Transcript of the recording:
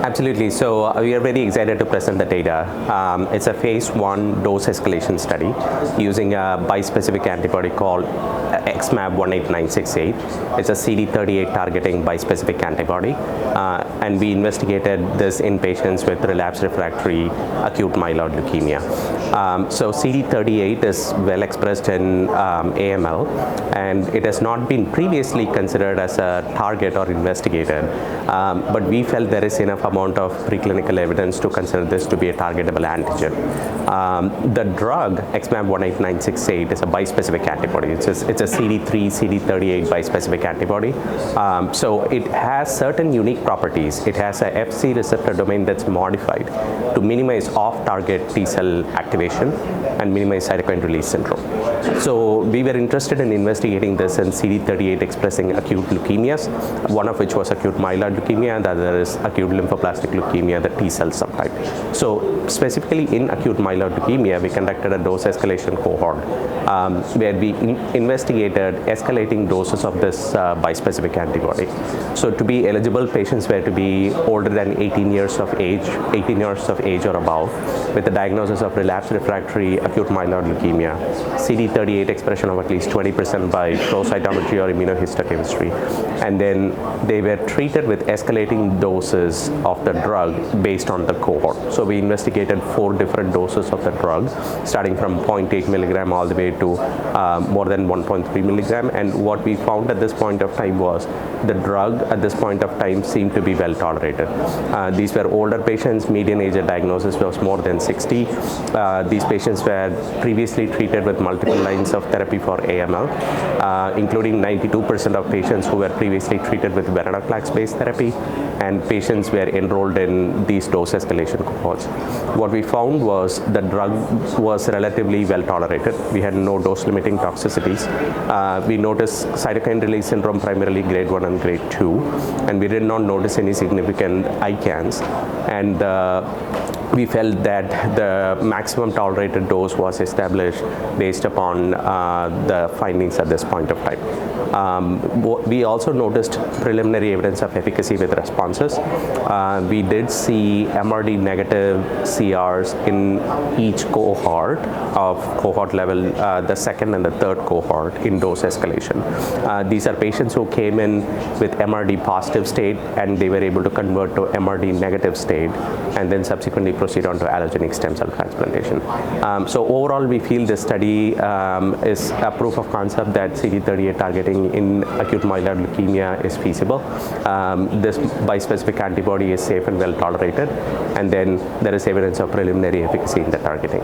Absolutely. So we are very excited to present the data. It's a phase 1 dose escalation study using a bispecific antibody called XmAb18968. It's a CD38 targeting bispecific antibody, and we investigated this in patients with relapsed refractory acute myeloid leukemia. So CD38 is well expressed in AML, and it has not been previously considered as a target or investigated, but we felt there is enough amount of preclinical evidence to consider this to be a targetable antigen. The drug XmAb18968 is a bispecific antibody. It's a CD3, CD38 bispecific antibody. So it has certain unique properties. It has a Fc receptor domain that's modified to minimize off-target T-cell activation and minimize cytokine release syndrome. So we were interested in investigating this in CD38 expressing acute leukemias, one of which was acute myeloid leukemia, and the other is acute lymphoblastic leukemia, the T-cell subtype. So specifically in acute myeloid leukemia, we conducted a dose escalation cohort where we investigated escalating doses of this bispecific antibody. So to be eligible, patients were to be older than 18 years of age or above, with a diagnosis of relapsed refractory acute myeloid leukemia, CD38 expression of at least 20% by flow cytometry or immunohistochemistry, and then they were treated with escalating doses of the drug based on the cohort. So we investigated 4 different doses of the drug, starting from 0.8 milligram all the way to more than 1.3 milligram, and what we found at this point of time was the drug at this point of time seemed to be well tolerated. These were older patients, median age of diagnosis was more than 60. These patients were previously treated with multiple lines of therapy for AML, including 92% of patients who were previously treated with venetoclax-based therapy, and patients were enrolled in these dose escalation cohorts. What we found was the drug was relatively well tolerated. We had no dose-limiting toxicities. We noticed cytokine release syndrome, primarily grade 1 and grade 2, and we did not notice any significant ICANS. And we felt that the maximum tolerated dose was established based upon the findings at this point of time. We also noticed preliminary evidence of efficacy with responses. We did see MRD negative CRs in each cohort of cohort level, the second and the third cohort in dose escalation. These are patients who came in with MRD positive state, and they were able to convert to MRD negative state, and then subsequently proceed on to allogeneic stem cell transplantation. So overall, we feel this study is a proof of concept that CD38 targeting in acute myeloid leukemia is feasible. This bispecific antibody is safe and well tolerated, and then there is evidence of preliminary efficacy in the targeting.